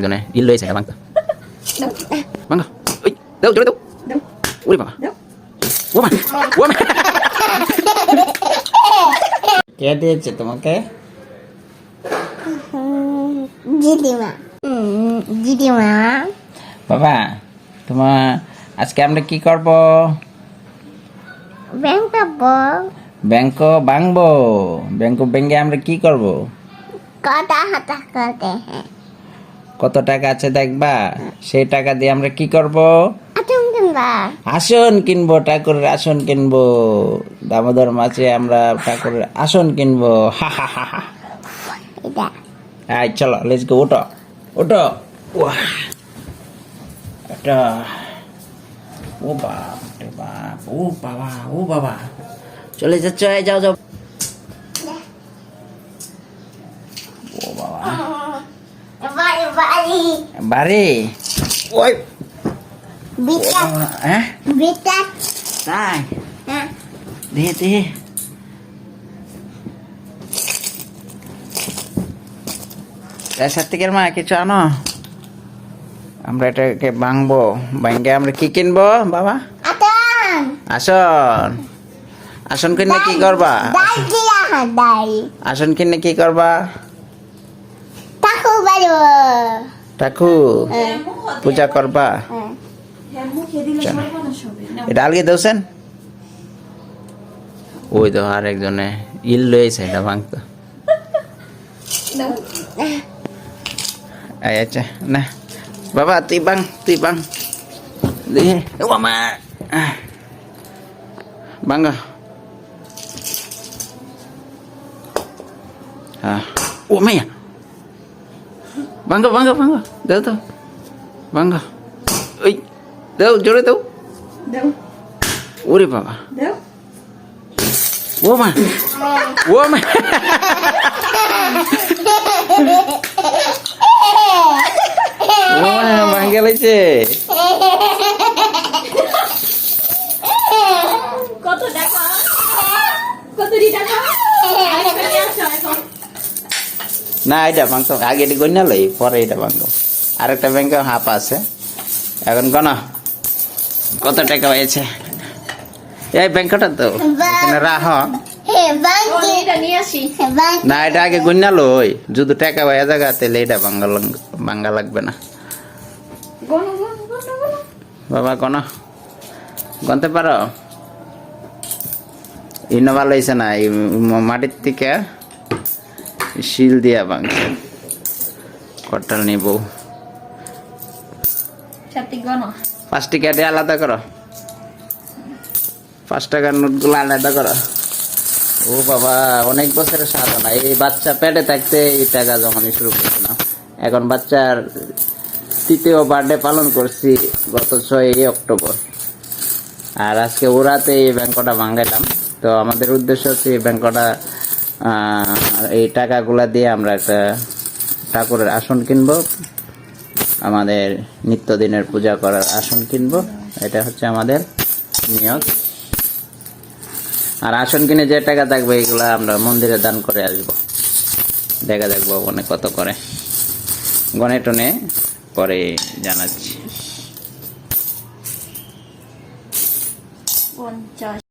Cái này in lên sẽ băng băng ui đâu chỗ đâu ui bà ủa mà কে দিয়েছে তোমাকে দিদিমা দিদিমা বাবা তোমার আজকে আমরা কি করব ব্যাংক ব্যাংক ভাঙবো ব্যাংক ভেঙে আমরা কি করব কাটা হাতা করতে হ্যাঁ কত টাকা আছে দেখবা সেই টাকা দিয়ে আমরা কি করব আতুম কিনবা আসন কিনবো ঠাকুরের আসন কিনবো দামোদর মাছে আমরা ঠাকুরের আসন কিনবো হা হা হা হা এটা আই চলো লেটস গো ওঠো ওঠো ওয়া এটা ও বাপ ও বাবা চলে যাচ্ছ এই যাও যাও ও বাবা বাড়ি বাড়ি বাড়ি ওই বিটা হ্যাঁ বিটা তাই হ্যাঁ দে সাত্বিকের মা কিছু আনো আমরা এটাকে ভাঙবো ভাঙে আমরা কি কিনবো বাবা আতন আসন আসন কিনলে কি করবা দাই দিয়া দাই আসন কিনলে কি করবা তাকু বাড়ি ঠাকু পূজা করবা এটা আলগে দোসেন ওই তো আর একজনে ইল লয়েছে এটা ভাঙতো আচ্ছা না বাবা তুই বাং দেখে ও মা বাঙ্গা হ্যাঁ ও মাইয়া বাঙ্গা দাও তো বাঙ্গা ওই দাও জোরে দাও ওরে বাবা ও মা ভাঙ্গে লাইছে কত টাকা কতটি টাকা না এটা ভাঙতো আগে এটি গন্যা লই পরে এটা ভাঙতো আরেকটা ব্যাংকে হাফ আছে এখন গণ কত টাকা হয়েছে এই ব্যাংকটা তো এখানে রাহ হে বাঙ্কি এটা নিয়ে আসি বাঙ্কি না এটা আগে গন্যা লই যদি টাকা হয়ে জায়গা তাহলে এটা ভাঙ্গা লাগবে না বাবা গণ গনতে পারো ইনো ভালো হয়েছে না এই মাটির থেকে শিল দিয়া ভাঙছে কটাল নিব সাত্বিক গণ 5 টাকা দিয়ে আলাদা করো 5 টাকার নোটগুলো আলাদা করো ও বাবা অনেক বছরের সাধনা এই বাচ্চা পেটে থাকতে এই টাকা জমানো শুরু করছে না এখন বাচ্চার 3য় বার্থডে পালন করছি গত 6 অক্টোবর আর আজকে ওরাতে এই ব্যাংকটা ভাঙাইলাম তো আমাদের উদ্দেশ্য হচ্ছে এই ব্যাংকটা এই টাকাগুলা দিয়ে আমরা একটা ঠাকুরের আসন কিনবো আমাদের নিত্যদিনের পূজা করার আসন কিনবো এটা হচ্ছে আমাদের নিয়ত আর আসন কিনে যে টাকা থাকবে এগুলা আমরা মন্দিরে দান করে আসবো দেখা দেখবো অনেক কত করে গনে টনে পরে জানাচ্ছি 50